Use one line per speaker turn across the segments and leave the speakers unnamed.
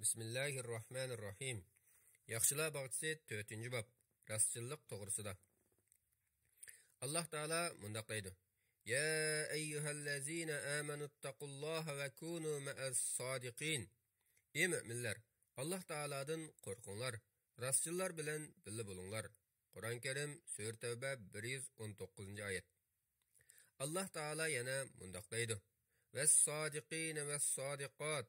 Bismillahirrahmanirrahim. Yaxşılar bağçısı 4-cü bab. Rastçılıq toğrusida. Allah Taala mundaq deydi. Ya eyyuhellezine amenuttaqullaha ve kunu ma'as-sadiqin. Ey müminler, Allah Taala'dan qorqinglar, rastçılar bilan birga bo'linglar. Qur'on Karim Sura Tavba 119-oyat. Allah Taala yana mundaq deydi. Ves-sadiqin ves-sadiqat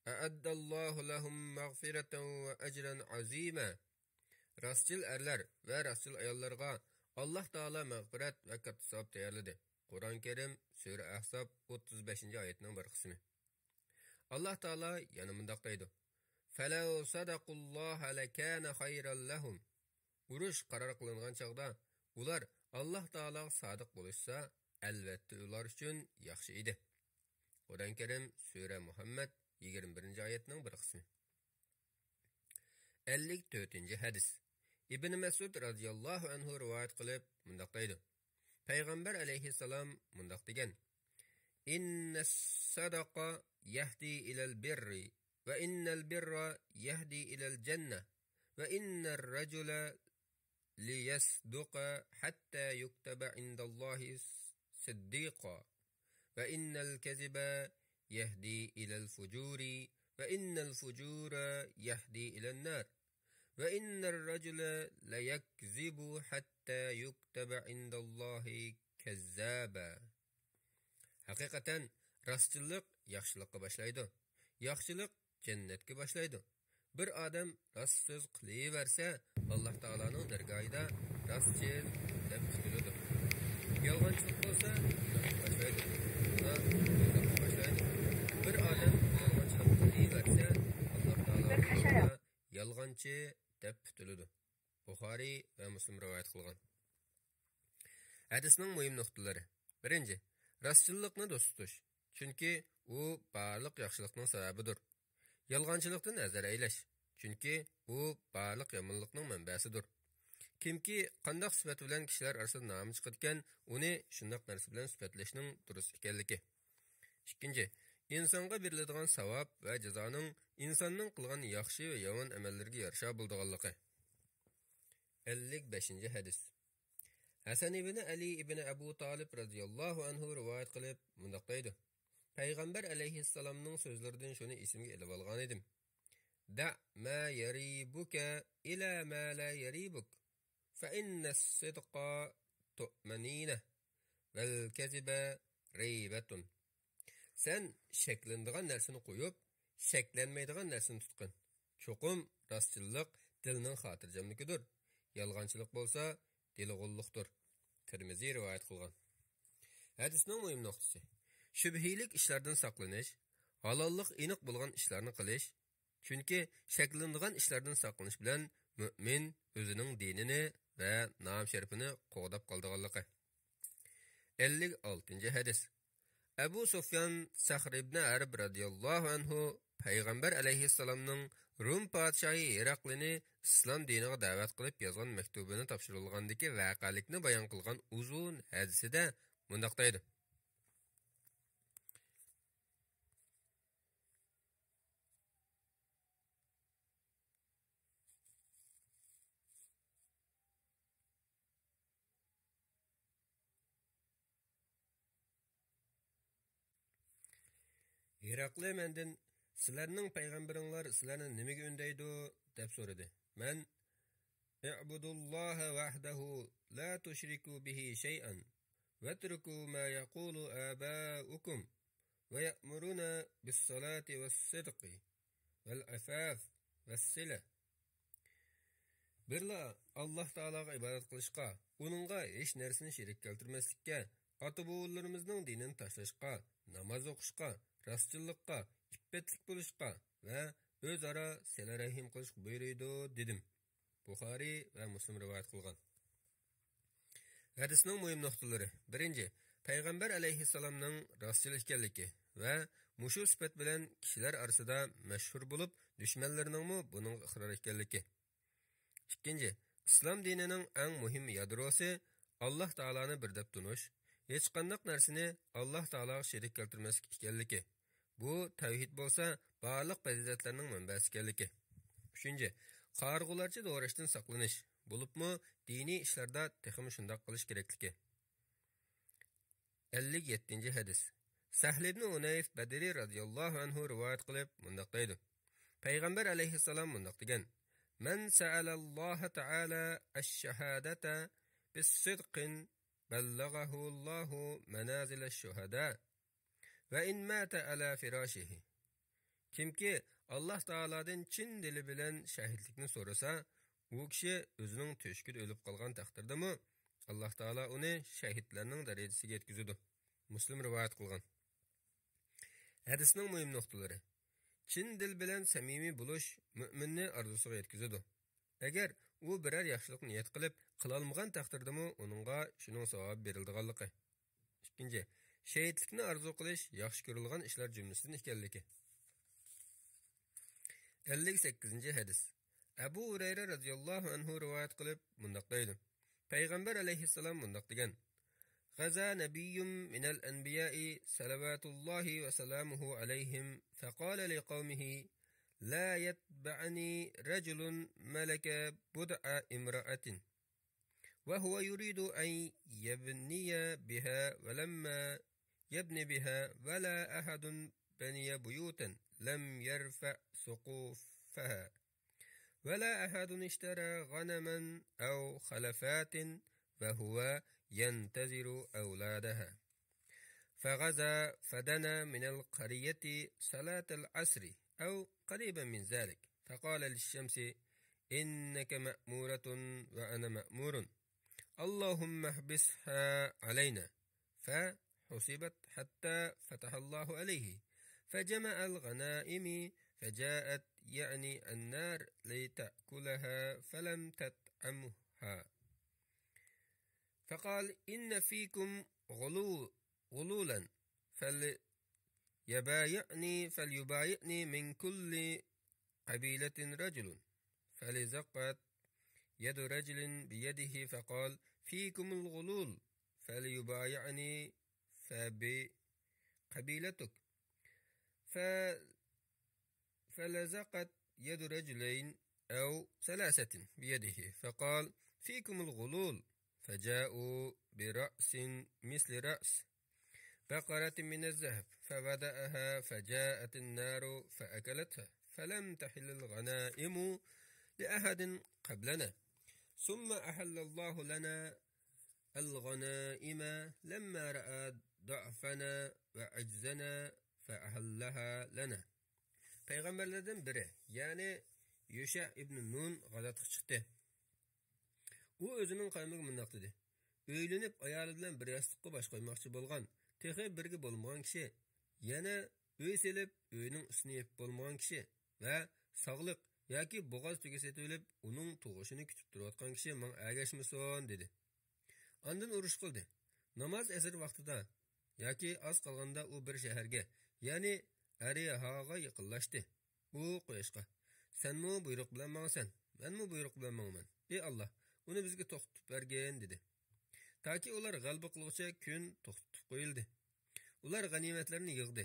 A'addallahu lahum mağfiratan ve ecran azima. Rastçıl erler ve rastçıl ayollarga Allah Taala mağfiret ve katta savab tayyorladi. Qur'on Karim Sura Ahzab 35-oyatning bir qismi. Allah Taala yana mundaq deydi. Falau sadaqulloha lakana khayran lahum. Urush qaror qilingan chaqda ular Allah Taalaga sodiq bo'lishsa, albatta ular uchun yaxshi edi. Qur'on Karim Sura Muhammad 21-oyatning bir qismi. 54-ci hadis. İbn Mesud radhiyallahu anhu rivoyat qilib mundaq deydi. Payg'ambar alayhissalom mundaq degan: "Innas sadaqa yahdi ilal birri ve innal birra yahdi ilal jannah ve innar rajula liyasduqa hatta yuktaba indallahi siddiqa ve innal kaziba yahdi ilal fujuri ve innal fujura yahdi ilal nar ve innar rajula la yakzibu hatta yuktaba indallahi kazzaba." Hakikaten rastçılık yaxşılıkka başlaydı. Yaxşılık cennetke başlaydı. Bir adam rast söz qiliverse Allah Taala'nın dergahida rastçıl deb tutiladi. Yolg'onchilik bo'lsa başlaydı. Bir adam yolg'onchilik qiliverse Allah Taala yolg'onchi deb tutiladi. Buxoriy ve Müslim rivoyat qilgan. Hadisning muhim nuqtalari. Birinchi, rastçılıkni do'st tutish. Chunki u barliq yaxshilikning sababidir. Yolg'onchilikdan nazar aylash. Chunki u barliq yomonlikning manbasidir. Kimki qandoq sifat bilan kishilar orasida nomi chiqadigan, uni shundoq narsa bilan sifatlashning durust ekanligi. Ikkinchi, insonga beriladigan savob va jazoning insonning qilgan yaxshi va yomon amallariga yarasha bo'lganligi. 55-ci hadis. Hasan ibn Ali ibn Abu Talib radhiyallahu anhu rivoyat qilib mundaq deydi. Payg'ambar alayhissalomning so'zlaridan shuni esimga olib olgan edim. Da ma yaribuka ila ma la yaribuk. Fa inna as-sidqa tu'manina vel kaziba raybatun. Sen şeklendiğin narsani qo'yib, şeklenmeydiğin narsani tutqin. Çoqum rastçılık dilning xotirjamligidir. Yolg'onchilik bo'lsa, dilg'ulluqdir. Tirmizi rivoyat qilgan. Hadisning muhim nuqtasi: shubhilik ishlardan saqlanish, halollik aniq bo'lgan ishlarni qilish. Chunki shaklanadigan ishlardan saqlanish bilan mu'min o'zining dinini va nom sharifini qo'g'dab qoldiganligi. 56-ci hadis. Abu Sufyan Sahr ibn Harb radhiyallahu anhu Payg'ambar alayhissalomning Rum podshohi Heroqlini islom diniga da'vat qilib yozgan maktubini topshirilgandagi voqealikni bayon qilgan uzun hadisida mundaq deydi. Heroqli mendan sizlarning payg'ambaringlar sizlarni nimaga undaydi deb so'radi. Men "I'budulloha vahdahu la tushriku bihi shay'an wa atruku ma yaqulu aba'ukum wa ya'muruna bis-salati was-sidqi wal-afaf was-sila." Birla Allah Taalaga ibodat qilishga, uningga hech narsani sherik keltirmaslikka, ota-bobolarimizning dinini tashlashga, namoz o'qishga, rastçılıkka, iffetlik bo'lishga va o'zaro sila rahim qilish buyuruydi dedim. Buxoriy va Müslim rivoyat qilgan. Hadisning muhim nuqtalari. Birinchi, Payg'ambar alayhissalomning rastçıl ekanligi va mushu sifat bilan kishilar orasida mashhur bo'lib, dushmanlarining buning iqror ekanligi. Ikkinchi, islom dinining eng muhim yadrosi Allah Taolani bir deb tunish, hech qanday narsani Allah Taologa sherik keltirmaslik ekanligi. Bu tavhid bo'lsa, barliq fazilatlarning manbasi ekanligi. 3. Qarg'ularcha do'rashdan saqlanish, bo'libmi diniy ishlarda texmi shundoq qilish kerakligi. 57. hadis. Sahl ibn Unayf Badri radhiyallohu anhu rivoyat qilib mundoq deydi. Payg'ambar alayhissalom mundoq degan: "Man sa'alalloha ta'ala ash-shahadata bis-sidqin ballaghahu Allahu manazil ash-shuhada va in mata ala firashihi." Kimki Alloh taoladan chin dili bilan shahidlikni so'rasa, u kishi o'zining to'shkida o'lib qolgan taqdirdami, Alloh taolo uni shahidlarning darajasiga yetkazadi. Muslim rivoyat qilgan. Hadisning muhim nuqtalari. Chin dil bilan samimiy bo'lish mu'minni orzusiga yetkazadi. Agar u biror yaxshilik niyat qilib, qila olmagan taqdirdami, uningga shuning savobi beriladiganligi. 2. Shahidlikni orzu qilish yaxshi ko'rilgan ishlar jumlasidan ekanligi. 58. hadis. Abu Hurayra radhiyallohu anhu rivoyat qilib mundoq deydi. Payg'ambar alayhissalom mundoq degan: "Ghaza nabiyyun minal anbiya'i salavatullahi va salamuhu alayhim faqala liqaumihi la yatba'ani rajulun malaka bud'a imra'atin wa huwa yuridu an yabniya biha wa lamma yabni biha wa la ahadun baniya buyutan lam yarfa suqufaha ولا أحد اشترى غنما أو خلفات وهو ينتظر أولادها فغزا فدنا من القرية صلاة العصر أو قريبا من ذلك فقال للشمس إنك مأمورة وأنا مأمور اللهم احبسها علينا فحسبت حتى فتح الله عليه فجمع الغنائم فجاءت يعني النار لتأكلها فلم تطعمها فقال إن فيكم غلولا فليبايعني من كل قبيلة رجل فلزقت يد رجل بيده فقال فيكم الغلول فليبايعني فبقبيلتك فلزقت يد رجلين أو ثلاثة بيده فقال فيكم الغلول فجاءوا برأس مثل رأس بقرة من الذهب فبدأها فجاءت النار فأكلتها فلم تحل الغنائم لأحد قبلنا ثم أحل الله لنا الغنائم لما رأى ضعفنا وعجزنا فأحلها لنا. Peygamberlerden biri, yani Yuşa ibn Nun g'azotga chiqdi. U o'zining qavmiga mundoq dedi: "O'ylanib ayoli bilan bir yostiqqa bosh qo'ymoqchi bo'lgan, texi birga bo'lmagan kishi, yana uy selib, uyning ustini yeb bo'lmagan kishi va sog'liq yoki bo'g'oz tugasi etib, uning tug'ishini kutib turayotgan kishi men agashmasin" dedi. Ondan urush qildi. Namoz asr vaqtida yoki oz qolganda u bir shaharga, ya'ni Ariyahaga yaqinlashdi. U qo'yishqa: "Senmi buyruq bilan mangsan, menmi buyruq bilan mangman. Ey Alloh, uni bizga to'xtatib bergin" dedi. Taki ular g'alaba qilguncha kun to'xtatib qo'yildi. Ular g'animatlarni yig'di.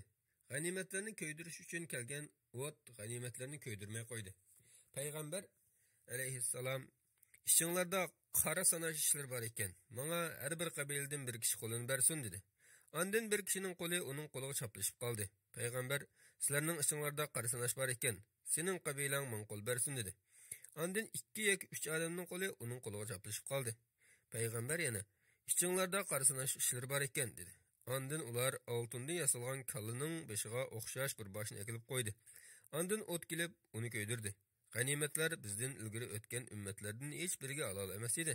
G'animatlarni ko'ydirish uchun kelgan o't g'animatlarni ko'ydirmay qo'ydi. Payg'ambar alayhissalom: "Ishinglarda qora sanash ishlar bor ekan. Menga har bir qabiladan bir kishi qo'lini bersin" dedi. Ondan bir kishining qo'li uning qo'liga chaplashib qoldi. Payg'ambar: "Sizlarning ishinglarda qora sanash bor ekan. Sening qabilang men qo'l bersin" dedi. Ondan 2 yoki 3 odamning qo'li uning qo'liga chaplashib qoldi. Payg'ambar yana: "Ishinglarda qora sanash ishlar bor ekan" dedi. Ondan ular oltindan yasalgan kallining beshiga o'xshash bir boshni ekilib qo'ydi. Ondan o't kelib uni ko'ydirdi. G'animatlar bizdan ilgari o'tgan ummatlardan hech biriga halol emas edi.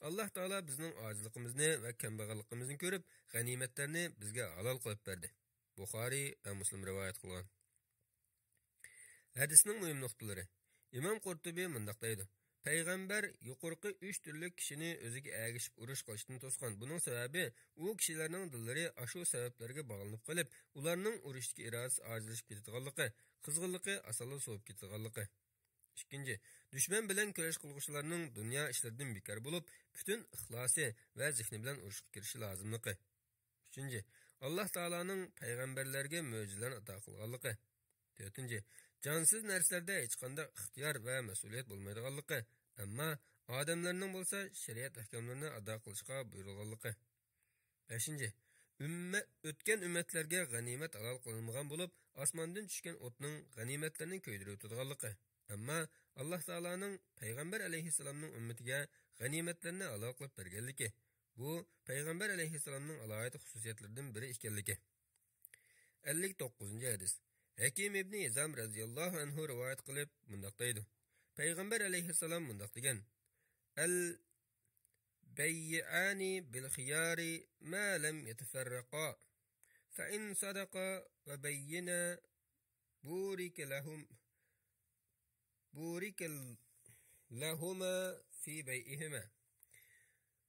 Alloh taolo bizning ojizligimizni va kambag'alligimizni ko'rib, g'animatlarni bizga halol qilib berdi. Buxoriy va Muslim rivoyat qilgan. Hadisning muhim nuqtalari. Imom Qurtubiy mundoq deydi: Payg'ambar yuqorqi 3 turli kishini o'ziga agishib urush qilishdan to'sgan. Buning sababi u kishilarning dillari ashu sabablarga bog'lanib qolib, ularning urushdagi irodasi ojizlashib ketadiganligi, qizg'inligi asonla sovib ketadiganligi. 2. Düşman bilan kurash qilguvchilarning dunyo ishlaridan bekor bo'lib, butun ixlosi va zehni bilan urushga kirishi lozimligi. 3. Allah Taala'nın peygamberlerge mö'jizalarni ato qilganligi. 4. Cansız narsalarda hech qanday ixtiyor va mas'uliyat bo'lmaydiganligi, ammo odamlarning bo'lsa shariat ahkomlarini ado qilishga buyurilganligi. 5. O'tgan ummatlarga g'animat halol qilinmagan bo'lib, osmondan tushgan o'tning g'animatlarini ko'ydirib o'tadiganligi. Ammo Alloh taolaning payg'ambar alayhissalomning ummatiga g'animatlarni halol qilib berganligi. Bu payg'ambar alayhissalomning alohida xususiyatlaridan biri ekanligi. 59. hadis. Hakim ibn Hizam radhiyallohu anhu rivoyat qilib bunday deydi. Payg'ambar alayhissalom bunday degan: بيعان بالخيار ما لم يتفرقا فإن صدقا وبينا بورك لهما في بيعهما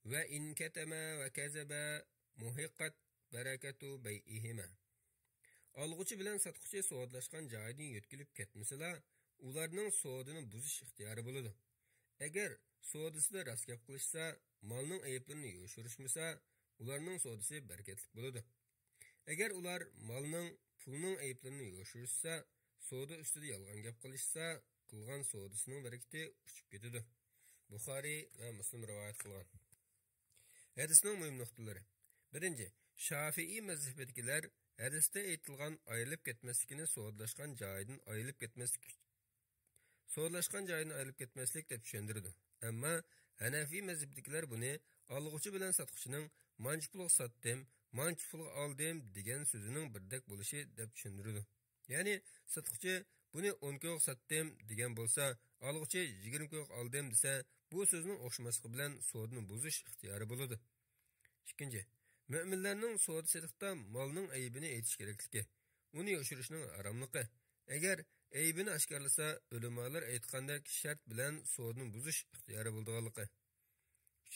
وإن كتما وكذبا محقت بركة بيعهما. Alğıcı bilen satqıcı soğudlaşkan joydan yetkilip ketmesela, ularning soğudini buzish ixtiyori bo'ladi. Agar so'disida rast gap qilishsa, malning ayiblarini yo'shirishmasa, ularning so'disi barakatli bo'ladi. Agar ular malning, pulning ayiblarini yo'shirishsa, so'da ustida yolg'on gap qilishsa, qilgan so'disining barakati uchib ketadi. Buxoriy va Muslim rivoyat qilgan. Hadisning muhim nuqtalari. 1. Shafi'i mazhabidagilar hadisda aytilgan ayrılib ketmaslikni so'dlashgan joydan ayrılib ketmaslik deb tushundirdi. Ammo Hanafi mazhabidagilar buni alg'uchi bilan satqıchining manchi pulga satdim, manchi pulga oldim degan so'zining birdek bo'lishi deb tushundirdi. Ya'ni satqıchi buni 10 ko'q satdim degan bo'lsa, alg'uchi 20 ko'q oldim desa, bu so'zning o'xshamasligi bilan so'dni buzish ixtiyori bo'ladi. 2. Müminlarning so'da sadiqda malning aybini aytish kerakligi, uni yo'shirishning haromligi. Agar aybini oshkorlasa, ulamolar aytgandek shart bilan so'dni buzish ixtiyori bo'lganligi.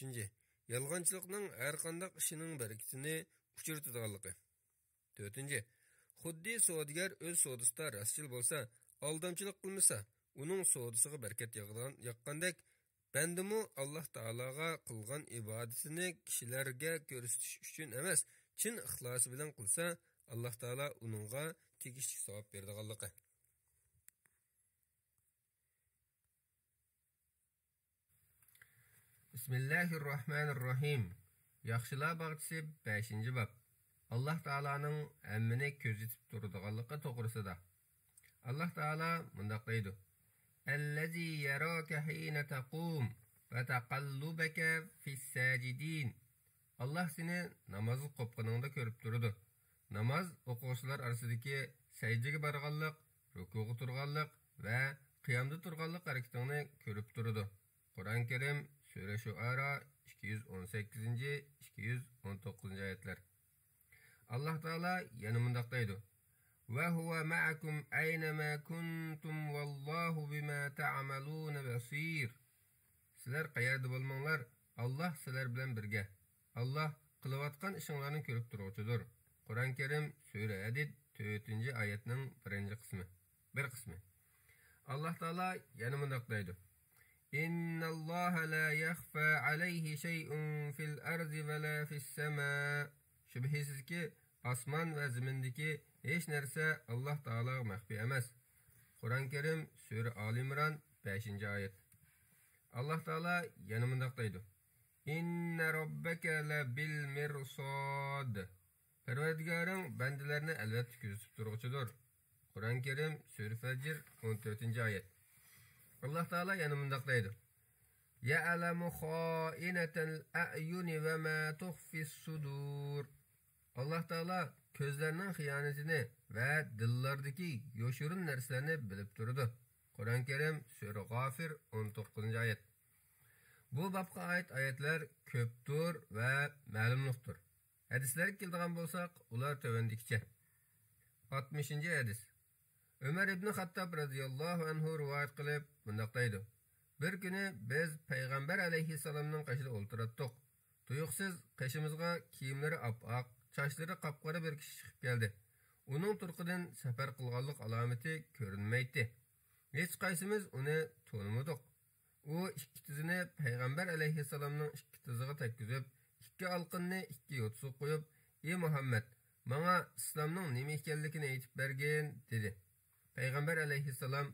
3. Yolg'onchilikning har qanday ishining barakatini uchirtadiganligi. 4. Xuddi savdogar o'z savdosida rostchil bo'lsa, aldamchilik qilmasa, uning savdosiga barakat yoqqandek, bandimi Alloh taologa qilgan ibodatini kishilarga ko'rsatish uchun emas, chin ixlosi bilan qilsa, Alloh taolo uningga tegishli savob beradiganligi. Bismillahirrahmanirrahim. Yaxshilar bag'chisi 5-bab. Alloh taolaning hammani ko'zitib turadiganligi to'g'risida. Alloh taolo bunday deydi: "Allazi yaraka hina taqum va taqallubaka fis-sajidin." Alloh seni namoz o'qig'iningda ko'rib turadi. Namoz o'quvchilar orasidagi sajdaga borganlik, rukuga turganlik va qiyomda turganlik harakatingni ko'rib turadi. Qur'on Karim Sura Shuara 218-219 oyatlar. Alloh taolo yana bunday deydi: "Va huwa ma'akum aynama kuntum vallohu bima ta'maluna basir." Sizlar qayerda bo'lmanglar, Alloh sizlar bilan birga. Alloh qilayotgan ishinglarni ko'rib turuvchidir. Qur'on Karim Sura Hadid 4-oyatning 1 qismi. Alloh taolo yana bunday deydi: "Innalloha la yakhfa alayhi shay'un fil ardi va la fis sama." Shubhisizki, osmon va zimindagi hech narsa Alloh taologa maxfiy emas. Qur'on Karim Sura Al Imron 5-oyat. Alloh taolo yana bunday deydi: "Inna robbaka la bil mirsad." Parvardigoring bandalarni albatta kuzatib turuvchidir. Qur'on Karim Sura Fajr 14-oyat. Alloh taolo yana bunday deydi: "Ya'lamu kha'inatal a'yuni va ma tukhfis sudur." Alloh taolo ko'zlarning xiyonatini va dillardagi yo'shirin narsalarni bilib turadi. Qur'on Karim Sura G'ofir 19-oyat. Bu babga oid oyatlar ko'pdir va ma'lumlikdir. Hadislarga keladigan bo'lsak, ular tovandikicha. 60-hadis. Umar ibn Xattob radhiyallohu anhu rivoyat qilib bunday deydi: "Bir kuni biz payg'ambar alayhissalomning qoshida o'ltirdik. Tuyuqsiz qoshimizga kiyimlari oppoq, sochlari qop-qora bir kishi chiqib keldi. Uning turqidan safar qilganlik alomati ko'rinmaydi. Hech qaysimiz uni tanımadik. U ikki tizini payg'ambar alayhissalomning ikki tiziga tekkizib, ikki olqinni ikki yo'tsuq qo'yib: "Ey Muhammad, Manga İslamның nima ekanligini aytib bergin dedi. Payg'ambar alayhissalom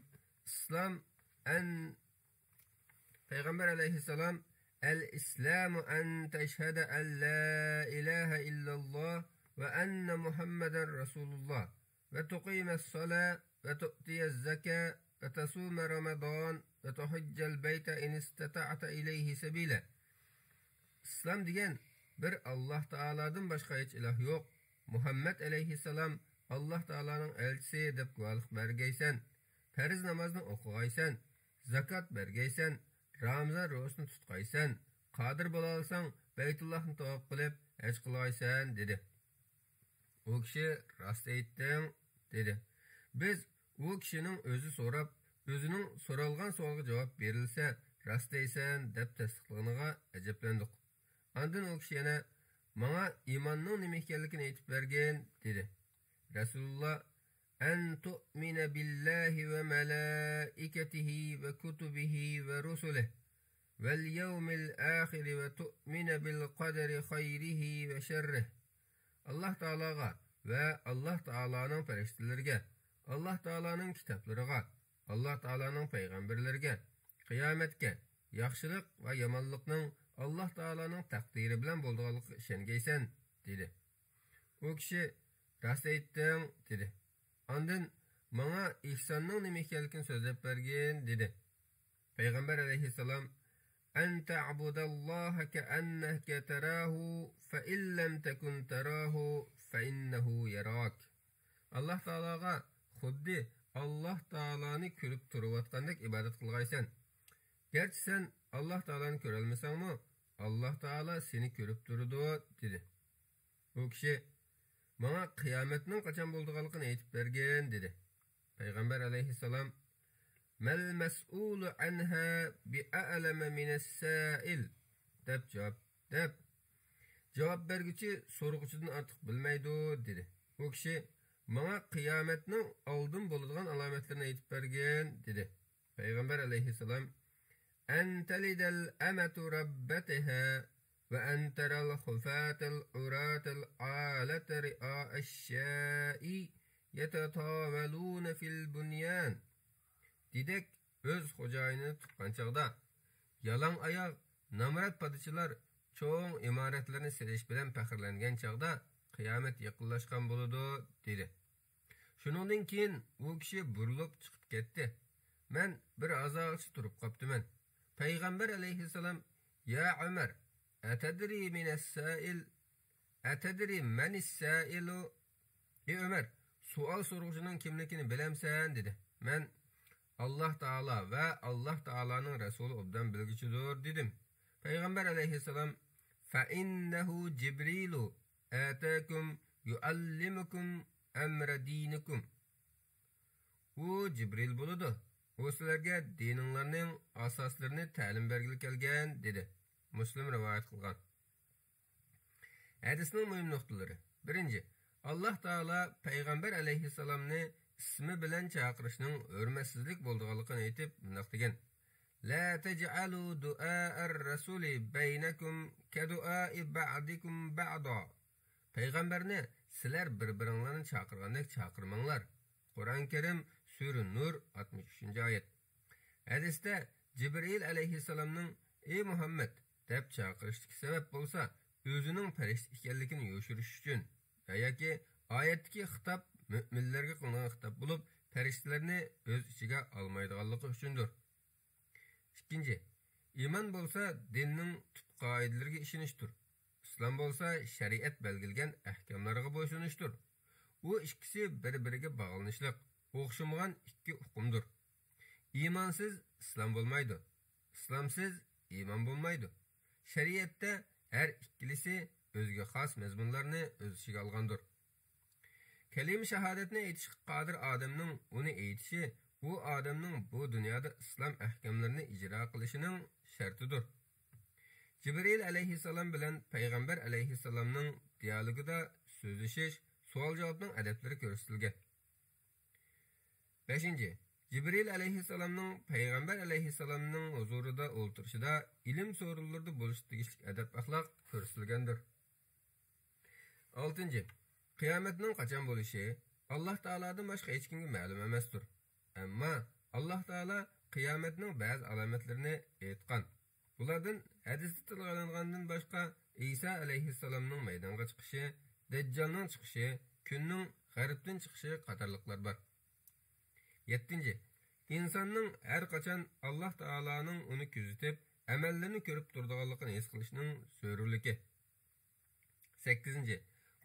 Payg'ambar alayhissalom el-islamu an teşhede en la ilahe illallah ve enne Muhammeden Resulullah ve tuqimes salat ve tu'tiyez zeka ve tasume Ramazan ve tuhaccel beyte in istata'ta ileyhi sebile. İslam degan bir Allah Taaladan başqa hech iloh yo'q. Muhammed aleyhisselam Allah Taala'nın elçisi deb guvohlik bergaysan, farz namozni o'qigaysan, zakat bergaysan, Ramazan ro'zasini tutgaysan, qodir bo'la olsang Baytullohni tavof qilib haj qilgaysan dedi. O kishi rost aytding dedi. Biz o kishining o'zi so'rab, o'zining so'ralgan savolga javob berilsa, rost deysan deb tasdiqlaganiga ajablandik. Ondan o kishi yana Manga imanning nima ekanligini aytib bergin dedi. Rasululloh an tu'mina billahi ve malaikatihi ve kutubihi ve rusulihi vel yevmil ahir ve tu'mina bil qadari khayrihi ve şerrihi. Allah Taalaga ve Allah Taala'nın ferishtalariga, Allah Taala'nın kitoblariga, Allah Taala'nın payg'ambarlariga, qiyomatga, yaxshilik ve yomonlikning Allah Taala'nın takdiri bilan bo'lganligiga ishongaysan dedi. O kishi rost aytding dedi. Ondan manga ihsonning nima ekanligini so'zlab bergin dedi. Payg'ambar alayhissalom an ta'budalloha ka'annaka tarahu fa in lam takun tarahu fa innahu yarak. Allah Taalaga xuddi Allah Taala'ni ko'rib turayotgandek ibodat qilgaysan. Gerçi sen Allah Taala'ni ko'rolmasangmi, Allah Taala seni ko'rib turadi dedi. O kishi manga qiyomatning qachon bo'lganligini aytib bergin dedi. Payg'ambar alayhissalom mal mas'ulu anha bi'alama minas-sa'il deb javob berguchi so'rg'uchidan ortiq bilmaydi dedi. O kishi manga qiyomatning oldin bo'ladigan alomatlarini aytib bergin dedi. Payg'ambar alayhissalom أن تلد الأمة ربتها وأن ترى الخفاة العراة العالة رئاء الشاء يتطاولون في البنيان. Didek öz xo'jayini tuqqan chaqda yalang oyoq namrat padishilar cho'ng imoratlarni silish bilan faxrlangan chaqda qiyomat yaqinlashgan bo'ladi dedi. Shuningdan keyin u kishi burilib chiqib ketdi. Men bir ozog'icha turib qoptiman. Payg'ambar alayhissalom ya Umar atadri minas-sa'il atadri manis-sa'ilu. Ey Umar, sual so'rg'uchining kimligini bilamsan dedi. Men Allah Taala ve Allah Taala'nın Resulü obdan bilgichidir dedim. Payg'ambar alayhissalom fa innahu Jibrilu atakum yuallimukum amra dinikum. U Jibril bo'ladi. O sizlarga dininglarning asoslarini ta'lim bergili kelgan dedi. Muslim rivoyat qilgan. Hadisning muhim nuqtalari. Birinchi, Allah Taala Payg'ambar alayhissalomni ismi bilan chaqirishning hurmatsizlik bo'lganligini aytib, bunday degan: La taj'alu du'a'ar rasuli baynakum ka du'a'i ba'dikum ba'da. Payg'ambarni sizlar bir-biringlarni chaqirgandek chaqirmanglar. Qur'on Karim Sura Nur 63-oyat. Hadisda Jibril alayhissalomning ey Muhammad deb chaqirishdagi sabab bo'lsa, o'zining farishta ekanligini yo'shirish uchun yoki oyatdagi xitob mo'minlarga qilingan xitob bo'lib, farishtalarni o'z ichiga olmaydiganligi uchundir. Ikkinchi, iymon bo'lsa dinning tub qoidalariga ishonishdir. Islom bo'lsa shariat belgilgan ahkomlarga bo'ysunishdir. Bu ikkisi bir-biriga bog'lanishliq, o'xshamagan ikki hukmdir. Iymonsiz islom bo'lmaydi. Islomsiz iymon bo'lmaydi. Shariatda har ikkilisi o'ziga xos mazmunlarni o'z ichiga olgandir. Kalima shahodatni aytishga qodir odamning uni aytishi, u odamning bu dunyoda islom ahkomlarini ijro qilishining shartidir. Jibril alayhissalom bilan Payg'ambar alayhissalomning dialogida so'zlashish, savol-javobning adablari ko'rsatilgan. 5. Jibril alayhissalomning Payg'ambar alayhissalomning huzurida o'ltirishida ilm so'rovlarida bo'lish tegishli adab axloq ko'rsatilgandir. 6. Qiyomatning qachon bo'lishi Alloh taoladan boshqa hech kimga ma'lum emasdir. Ammo Alloh taolo qiyomatning ba'zi alomatlarini aytgan. Bulardan hadisda tilga olingandan boshqa İsa alayhissalomning maydonga chiqishi, Dajjalning chiqishi, kunning g'arbdan chiqishi qatorliqlar bor. 7. İnsanning har qachon Alloh taolaning uni kuzatib, amallarini ko'rib turadiganligini his qilishining zarurligi. 8.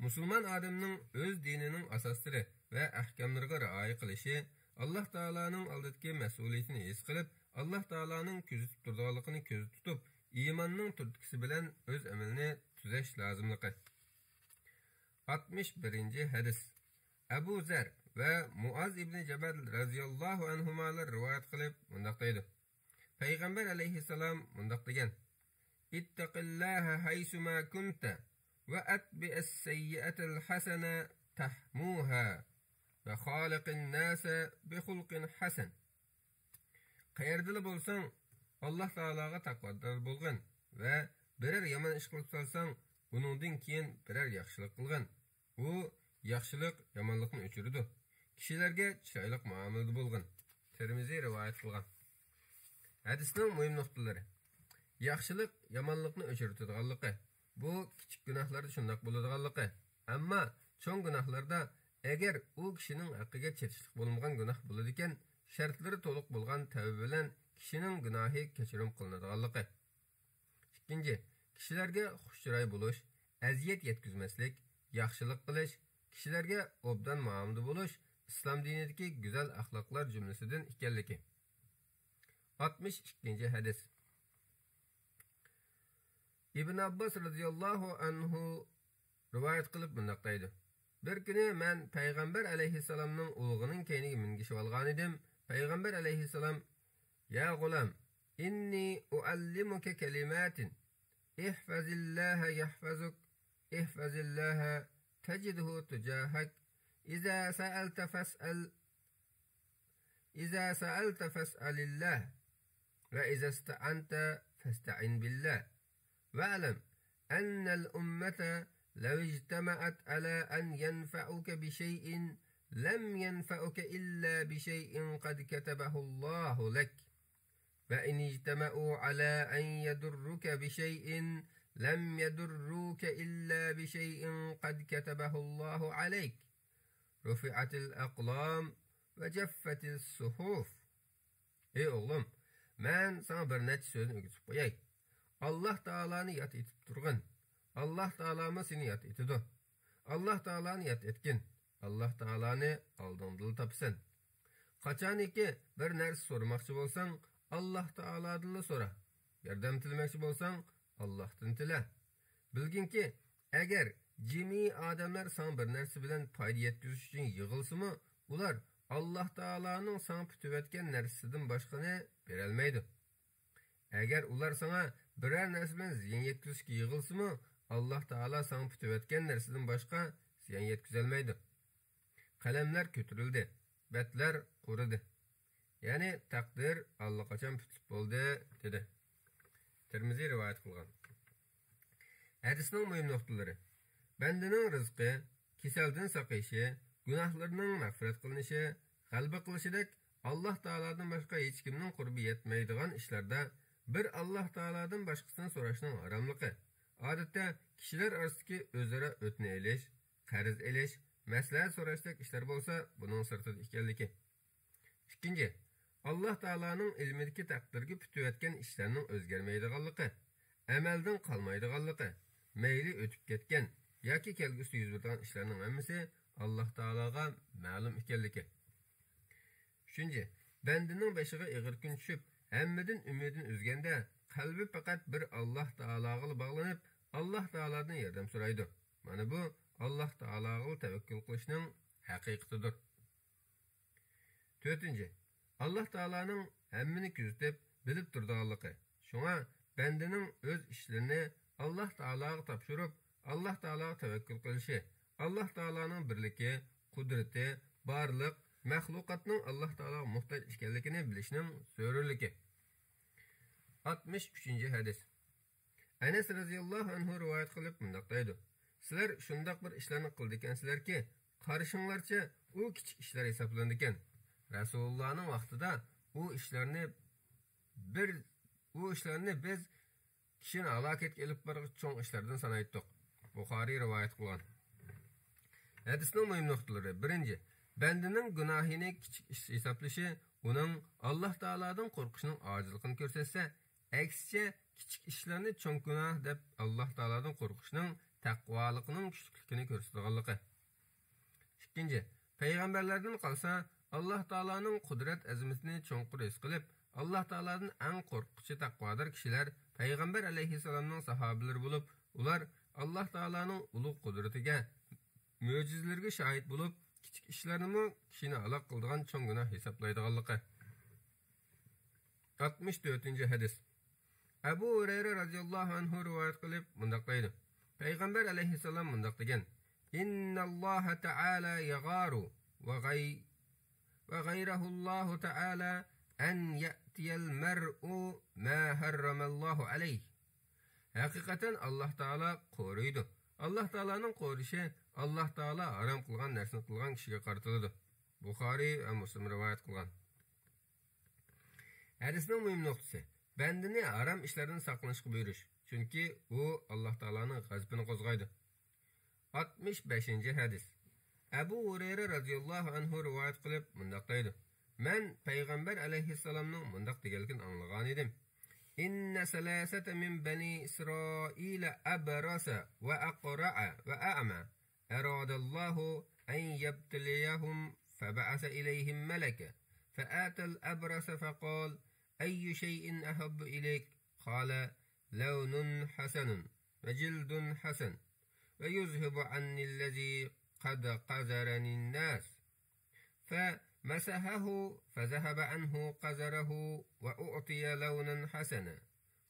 Musulmon odamning o'z dinining asoslari va ahkomlariga rioya qilishi, Alloh taolaning oldidagi mas'uliyatini his qilib, Alloh taolaning kuzatib turadiganligini ko'z tutib, iymonning turtkisi bilan o'z amalini tuzash lozimligi. 61. Hadis. Abu Zar va Muaz ibn Jabal radhiyallohu anhumalar rivoyat qilib mundaq deydi. Payg'ambar alayhissalom mundaq degan: "Ittaqillaha haysuma kunta va atbi'as sayyi'atal hasana tahmuha va xaliqin nasa bi xulqin hasan." Qayerda bo'lsang, Alloh taolaga taqvodor bo'lgan va biror yomon ish qilib solsang, uningdan keyin biror yaxshilik qilgan. U yaxshilik yomonlikni o'chiradi. Kishilarga chiroyli muomalada bo'lgan. Termiziy rivoyat qilgan. Hadisning muhim nuqtalari. Yaxshilik yomonlikni o'chiradiganligi. Bu kichik gunohlarda shunday bo'ladiganligi. Ammo cho'ng gunohlarda agar u kishining haqqiga chetishlik bo'lmagan gunoh bo'ladi ekan, shartlari to'liq bo'lgan tavba bilan kishining gunohi kechirim qilinadiganligi. 2. Kishilarga xushchiroy bo'lish, aziyat yetkazmaslik, yaxshilik qilish, kishilarga obdan muomalada bo'lish islom dinidagi go'zal axloqlar jumlasidan ekanligi. 62. Hadis. İbn Abbas radhiyallohu anhu rivoyat qilib bunday deydi: Bir kuni men payg'ambar alayhissalomning o'g'lining keyniga mingishib olgan edim. Payg'ambar alayhissalom: "Ya g'ulam, inni uallimuka kalimatin. Ihfazillaha yahfazuk, ihfazillaha tajidhu tujahak. Iza sa'alta fas'alillah, wa iza ista'anta fasta'in billah. Wa'lam anna al-ummata law ijtama'at ala an yanfa'uka bi shay'in lam yanfa'uka illa bi shay'in qad katabahu Allahu lak. Wa in ijtama'u ala an yadurruka bi shay'in lam yadurruka illa bi shay'in qad katabahu Allahu alayk. Rufi'atil aqlam ve ceffetis suhuf." Ey oğlum, ben sana bir neçe sözünü öğütüp koyay. Allah Taala'nı yat etip durgun. Allah Taala'mı seni yat etidu. Allah Taala'nı yat etkin. Allah Taala'nı aldığındılı tapsın. Kaçan iki bir nersi sormakçı bolsan, Allah Taala'dırlı sora. Yardım tilemekçi bolsan, Allah'tan tile. Bilgin ki, eğer cimi adamlar sana bir nersi bilen payda yetküzüş için yığılsı mı, ular Allah Taala'nın sana pütüvetken nersiden başkanı verelmeydi. Eğer ular sana birer nersi bilen ziyan yetküzüşki yığılsı mı, Allah Taala sana pütüvetken nersiden başka ziyan yetküzelmeydi. Kalemler kötürüldü, betler kurudu. Yani takdir Allah kaçan pütüp oldu dedi. Tirmizi rivayet kılgan. Hadisinin mühim noktaları. Bendinin rızkı, kiselden sakışı, günahlarının mağfiret kılınışı, kalbi kılışıdek Allah Taala'dan başka hiç kimnin kurbi yetmeydiğen işlerde bir Allah Taala'dan başkasının soraşının aramlığı. Adette kişiler arasındaki özlere ötüne eliş, qarz eliş, məsləhət soraşdıq işler bolsa bunun sırtıda ikenliki. 2. Allah Taala'nın ilmideki takdirgi pütüvetken işlerinin özgermeydiğanlığı, əməldən qalmaydiğanlığı, meyli ötüp ketken, yoki kelgüsü yüz berdiğan işlerinin əmmisi Allah Taala'ga ma'lum ikenliki. 3. Bendinin beşiğe eğir gün düşüp, həmmedin ümidin üzgende, kalbi fakat bir Allah Taala'ga bağlanıp, Allah Taala'dan yardım soraydı. Mana bu Allah Taala'ga tevekkül kılışının haqiqatidir. 4. Allah Taala'nın hemmini küzütüp, bilip durduğanlığı. Şuna bendinin öz işlerini Allah Taala'ga tapşırıp, Allah Taala'ga tevekkül kılışı, Allah Taala'nın birliki, kudreti, barlık, məxluqatının Allah Taala'ga muhtaç işkenlikini bilişinin zörürlüki. 63. hadis. Enes radıyallahu anhu rivayet kılıp mındaqdaydı. Sizlar shundoq bir ishlarni qildi ekansizlarki, qarashinglarcha u kichik ishlar hisoblanadi ekan. Rasulullohning vaqtida u ishlarni biz kishini halokatga olib boruvchi cho'ng ishlardan sanaydik. Buxoriy rivoyat qilgan. Hadisning muhim nuqtalari. Birinchi, bandaning gunohini kichik ish hisoblashi uning Alloh taoladan qo'rqishining ojizligini ko'rsatsa, aksicha kichik ishlarni cho'ng gunoh deb Alloh taoladan qo'rqishning taqvoliqining kuchliligini ko'rsatganligi. Ikkinchi, payg'ambarlardan qolsa Alloh taolaning qudrat azamatini cho'nqur his qilib, Alloh taoladan eng qo'rquvchi taqvodor kishilar payg'ambar alayhissalomning sahobalari bo'lib, ular Alloh taolaning ulug' qudratiga, mo'jizalariga shohid bo'lib, kichik ishlarni kishini halok qiladigan cho'ng gunoh hisoblaydiganligi. 64-hadis. Abu Hurayra radhiyallohu anhu rivoyat qilib mundaq deydi. Payg'ambar alayhissalom mundaq degan: "Innalloha ta'ala yagharu va ghayrahu Alloh ta'ala an ya'tiyal mar'u ma harramallohu alayhi." Haqiqatan Alloh taolo qo'riydi. Alloh taolaning qo'rishi Alloh taolo harom qilgan narsani qilgan kishiga qaratiladi. Buxoriy va Muslim rivoyat qilgan. Hadisning muhim nuqtasi: bandani harom ishlardan saqlanishga buyurish. Chunki u Alloh taolaning g'azabini qo'zg'aydi. 65-hadis. Abu Hurayra radhiyallohu anhu rivoyat qilib mundaq deydi: "Men payg'ambar alayhissalomning mundaq deganligini anglagan edim. Inna salasata min bani Isroila abrasa va aqra'a va a'ma aradallohu an yabtaliyahum fab'asa ilayhim malaka fa'ata al-abrasa faqala ayyu shay'in ahabbu ilayk qala lawnun hasanun wa jildun hasan wa yuzhibu anni alladhi qad qazarani an-nas فمسحه فذهب عنه قذره وأعطي لونا حسنا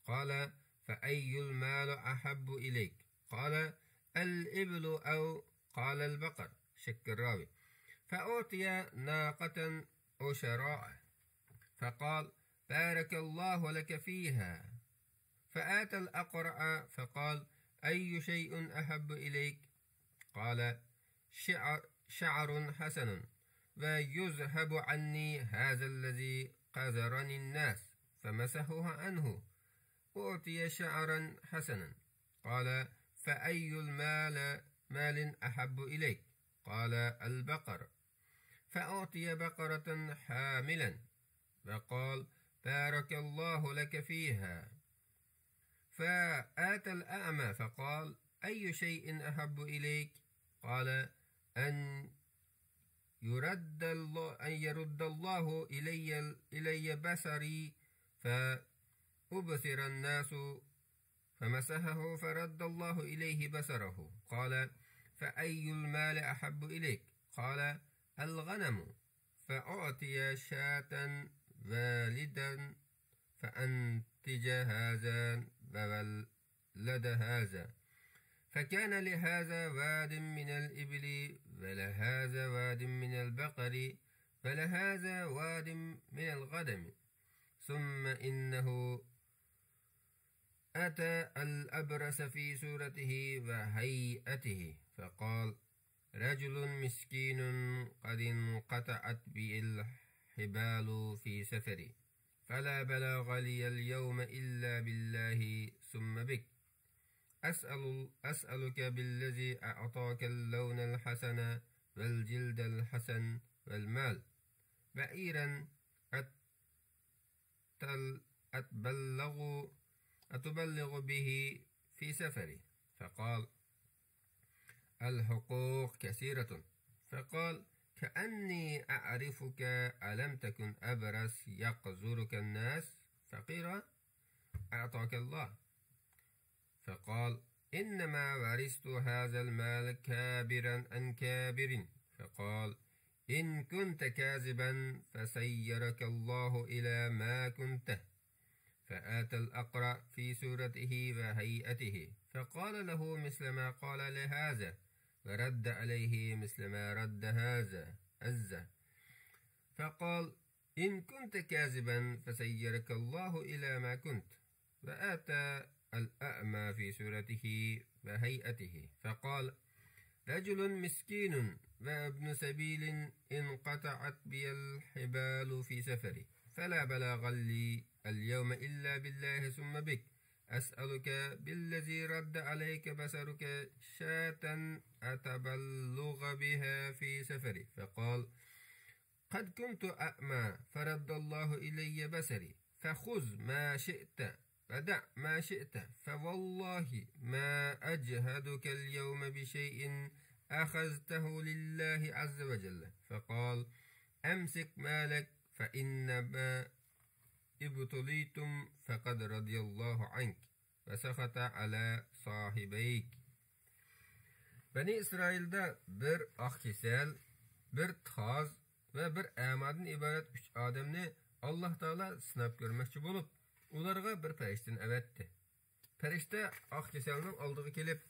قال فأي المال أحب إليك قال الإبل أو قال البقر شك الراوي فأعطي ناقة عشراء فقال بارك الله لك فيها فآتى الأقرع فقال أي شيء أحب إليك قال شعر حسن ويذهب عني هذا الذي قذرني الناس فمسحوها عنه أعطي شعرا حسنا قال فأي مال أحب إليك قال البقر فأعطي بقرة حاملا وقال بارك الله لك فيها فآتى الأعمى فقال أي شيء أحب إليك قال أن يرد الله إلي بصري فأبصر الناس فمسحه فرد الله إليه بصره قال فأي المال أحب إليك قال الغنم فأعطي شاة والدا فأنتج هذا وولد هذا فكان لهذا واد من الإبل ولهذا واد من البقر ولهذا واد من الغنم ثم إنه أتى الأبرص في صورته وهيئته فقال رجل مسكين قد انقطعت بي الحبال في سفري فلا بلغ لي اليوم إلا بالله ثم بك أسألك بالذي أعطاك اللون الحسن والجلد الحسن والمال بعيرا أتبلغ به في سفري فقال الحقوق كثيرة فقال كأني أعرفك ألم تكن أبرص يقذرك الناس فقيرا أعطاك الله فقال إنما ورثت هذا المال كابرا عن كابر فقال إن كنت كاذبا فسيرك الله إلى ما كنت فآتى الأقرع في صورته وهيئته فقال له مثل ما قال لهذا ورد عليه مثل ما رد هذا عزة فقال إن كنت كاذبا فسيرك الله إلى ما كنت وآتى الأعمى في سورته وهيئته فقال رجل مسكين وابن سبيل انقطعت بي الحبال في سفري فلا بلاغ لي اليوم إلا بالله ثم بك أسألك بالذي رد عليك بصرك شاة أتبلغ بها في سفري فقال قد كنت أعمى فرد الله إلي بصري فخذ ما شئت ودع ما شئت فوالله ما أجهدك اليوم بشيء أخذته لله عز وجل فقال أمسك مالك فإنما ابتليتم فقد رضي الله عنك وسخط على صاحبيك. Bani İsrail'de bir akhisel, bir taz ve bir amadan ibaret 3 adamni Allah Taala sınab görmekçi bolup, ularga bir perişteni evetdi. Perişte akhiselning oldiga kelip,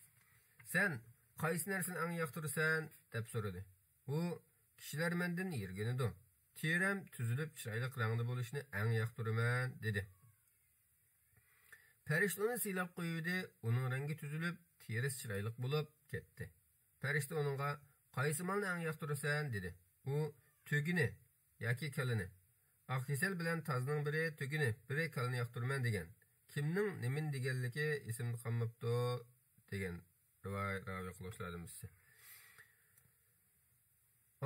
"Sen qaysi narsani ang yoqtirasan?" deb so'radi. U kishilar mendan yirginidu. Terem tüzülüp chiroyli rangda bo'lishni ang yoqtiraman dedi. Perişte onu silab qo'ydi, uning rangi tüzülüp terisi chiroyli bo'lib ketdi. Perişte onunga qaysi malni ang yoqtirasan dedi. U tugini yoki kalini. Akhisel bilan tazning biri tugini, biri kalini yoqtiraman degan. Kimning nimin deganligi esimda qolmabdi degan rivoyat qilishlarimiz.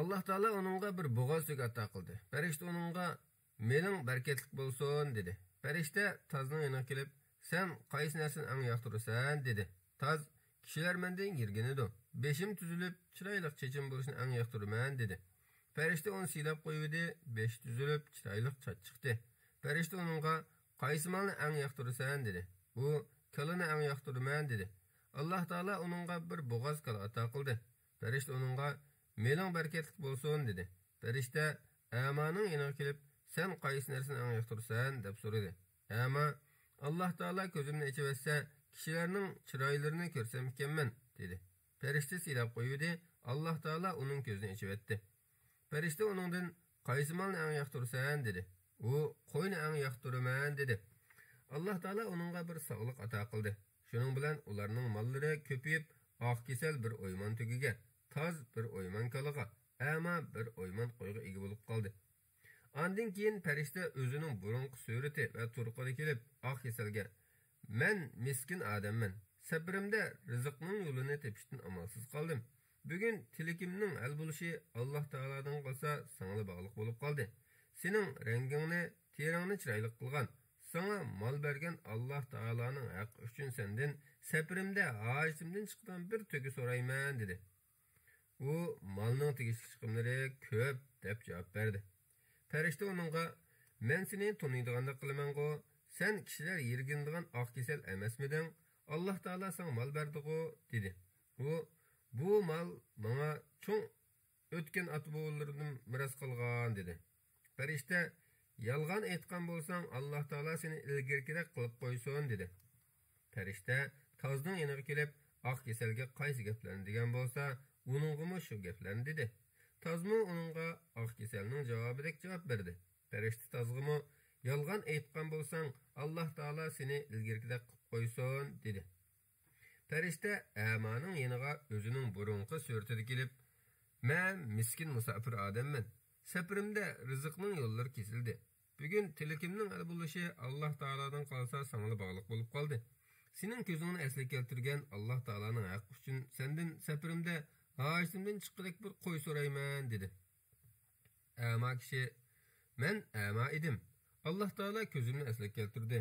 Allah Taala onunga bir bo'g'oz tug ato qildi. Perişte onunga mening barkatlik bo'lsin dedi. Perişte tazning yanına kelib, "Sen qaysi narsani ang yoqtirasan?" dedi. Taz kishilar mendan yirginidu. Beşim tüzülüp chiroyli chechim bo'lishni ang yoqtiraman dedi. Perişte onu silab qo'ydi, besh tüzülüp chiroyli chach chiqdi. Perişte onunga qaysi malni ang yoqtirasan dedi. U kalini ang yoqtiraman dedi. Allah Taala onunga bir bo'g'oz kal ato qildi. Perişte onunga mening barkatlik bo'lsin dedi. Perişte amaning yanına kelib, "Sen qaysi narsani ang yoqtirasan?" deb so'radi. Ama Allah Taala ko'zimni ichiversa, kishilarning chiroylarini ko'rsam ekanman dedi. Perişte silab qo'ydi, Allah Taala uning ko'zini ichiverdi. Perişte onundan qaysi malni ang yoqtirasan dedi. U qo'yni ang yoqtiraman dedi. Allah Taala onunga bir sog'liq ato qildi. Shuning bilan ularning mollari ko'payib, oq kesel bir o'yman tugiga, taz bir o'yman kalaga, ama bir o'yman qo'yga ega bo'lib qoldi. Ondan keyin perişte o'zining burunqi surati va turqini kelib, oq keselga, "Men miskin odamman. Sabirimda rizqning yo'lini tepishdan amalsiz qoldim. Bugun tilikimning hal bo'lishi Allah Taoladan qolsa, sana bog'liq bo'lib qoldi. Sening rangingni, terangni chiroyli qilgan, sana mal bergan Allah Taolaning haqqi uchun sendan sabirimda hojitimdan chiqqan bir tugi so'rayman" dedi. U malning tegishli chiqimlari ko'p deb javob berdi. Perişte onunga, "Men seni tanıydıganda qılaman-go, sen kishilar yirgindigan oq kesel emasmiding? Allah Taala sana mal berdi-go" dedi. U, "Bu mal bana cho'ng o'tgan ata-bobolarimdan miras qilgan" dedi. Perişte, "Yolg'on aytgan bo'lsang, Allah Taala seni ilgirkidek qilib qo'ysin" dedi. Perişte tozning yoniga kelib, oq keselga qaysi gaplarni degan bo'lsa, uningga shu gaplarni dedi. Tazmı onunga oq keselning javobidek javob berdi. Perişte tazgımı, "Yolg'on aytgan bo'lsang, Allah Taala seni ilgirkidek qilib qo'ysin" dedi. Perişte amaning yeniga o'zining burunqi suratiga kelib, "Men miskin musafir odamman. Safirimda rizqning yo'llari kesildi. Bugun tilikimning hal bo'lishi Allah Taoladan qolsa, sana bog'liq bo'lib qoldi. Sening ko'zingni asli keltirgan Allah Taolaning haqqi uchun sendan safirimda hojitimdan chiqqidek bir qo'y so'rayman" dedi. Ama kishi, "Men ama edim. Allah Taala ko'zimni asli keltirdi.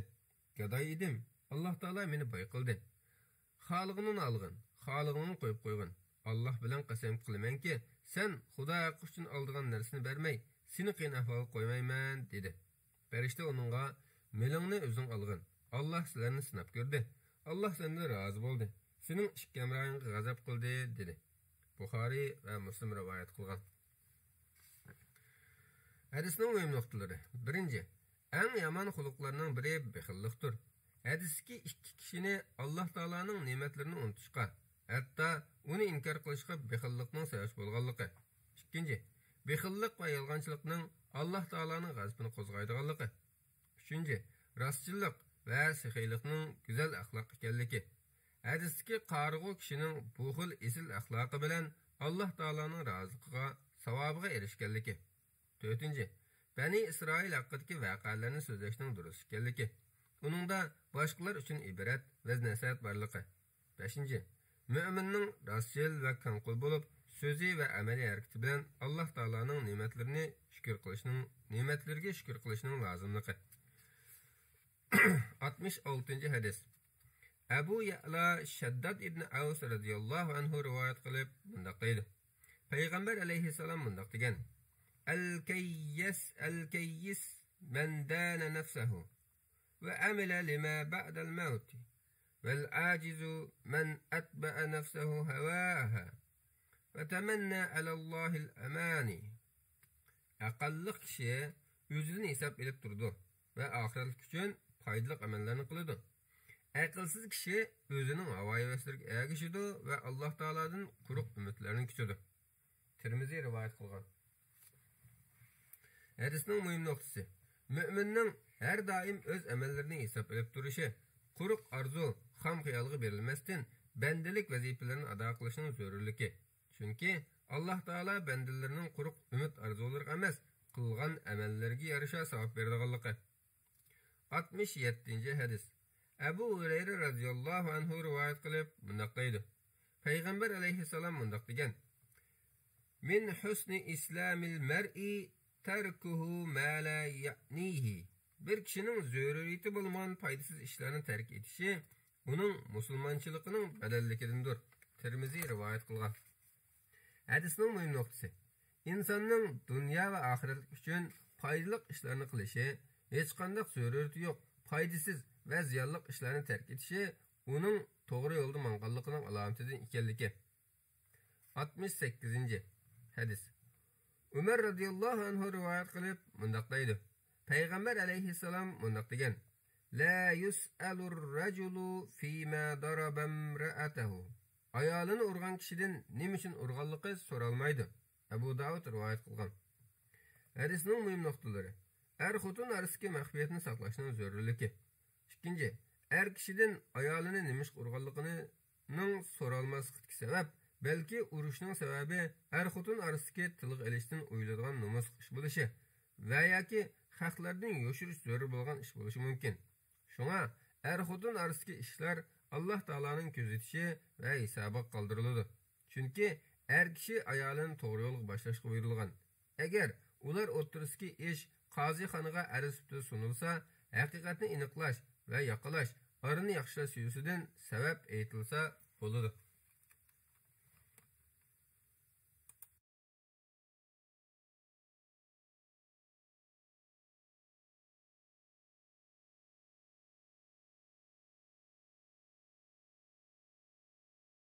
Gadoy edim. Allah Taala meni boy qildi. Xolig'ini olg'in, xolig'ini qo'yib qo'ygin. Allah bilan qasam qilamanki, sen Xudo haqqi uchun oldigan narsani bermay, seni qiyin ahvolga qo'ymayman" dedi. Perişte onunga, "Melingni o'zing olg'in. Allah sizlarni sinab ko'rdi. Allah sendan rozi bo'ldi. Sening ishkamroyingga g'azab qildi" dedi. Buxoriy ve Müslim rivayet kılgan. Hadisning mühim noktaları. 1. En yaman xuluklarının biri bexilliktir. Hadiski ikki kishini Allah Taolaning ne'matlarini unutishga, hatta uni inkar qilishga bexillikning sabab bo'lganligi. 2. Bexillik va yolg'onchilikning Allah Taolaning g'azabini qo'zg'aydiganligi. 3. Rostchilik va saxiylikning go'zal axloq ekanligi. Hadisdagi qarg'u kishining bu xil esil axloqi bilan Alloh taolaning roziligiga, savobiga erishganligi. 4. Bani Isroil haqidagi voqealarni so'zlashning durust ekanligi. Uningda boshqalar uchun ibrat va nasihat borligi. 5. Müminning rostchil va kanqul bo'lib, so'zi va amaliy harakati bilan Alloh taolaning ne'matlariga shukr qilishning lozimligi. 66. hadis. Abu Ya'la Shaddad ibn Aws radhiyallohu anhu rivoyat qilib bunday deydi. Payg'ambar alayhissalom bunday degan: Al-kayyis man dana nafsahu va amila lima ba'da al-maut. والعاجز من أتبع نفسه هواها وتمنى على الله الأماني. Aqallı kişi özünü hesap edip durdu ve ahiret için faydalı amellerini kılıdı. Akılsız kişi özünün havai heveslerine ergişidi ve Allah Teala'dan kuruk ümitlerini küçüdü. Tirmizi rivayet kılgan. Hadisinin mühim noktası. Müminin her daim öz amellerini hesap edip duruşu, kuruk arzu, ham xiyalgı verilmezden bendelik vazifelerini ada kılışının zörürlüki. Çünkü Allah Teala bendelerinin kuruk ümit arzuları emas, kılgan emellerine yarışa sevap verdiğinliği. 67. hadis. Ebu Hureyre radıyallahu anhu rivayet kılıp bundak deydi. Peygamber aleyhisselam bundak degen: Min husni islamil mer'i terkuhu ma la ya'nihi. Bir kişinin zörüriyeti bulman faydasız işlerini terk etişi, onun musulmançılığının bedellikidir. Tirmizi rivayet kılgan. Hadisinin mühim noktası. İnsanın dünya ve ahiret için faydalı işlerini kılışı, hiç kandak zörüriyeti yok, faydasız ve ziyarlık işlerini terk etişi, onun doğru yolda mangallıkının alametidir ikenliki. 68. hadis. Ömer radıyallahu anhu rivayet kılıp mundaktaydı. Peygamber aleyhisselam mundak degen: La yus'alur raculu fîmâ darabem ra'atehu. Ayalını urgan kişiden nim için urganlığı soralmaydı. Ebu Davud rivayet kılgan. Hadisinin mühim noktaları. Er-xotun arasındaki mahfiyetini saklaşının zörürlüki. 2. Er kişiden ayalını nimiş urganlığının soralmasıdaki sebep, belki uruşunun sebebi er-xotun arasındaki tılık eliştin uyuladığın numus iş buluşu veya ki haklardan yoşuruş zörü bulgan iş buluşu mümkün. Şuna er-xotun arasındaki işler Allah Teala'nın gözetişi ve hesaba kaldırılıdır. Çünkü er kişi ayalını doğru yolu başlaşık buyurulgan. Eğer ular oturusiki iş qazi xanıga arasıptı sunulsa, hakikatini iniklaş ve yakalaş, arını yakışlaş yüzüden sebep eğitilse buludur.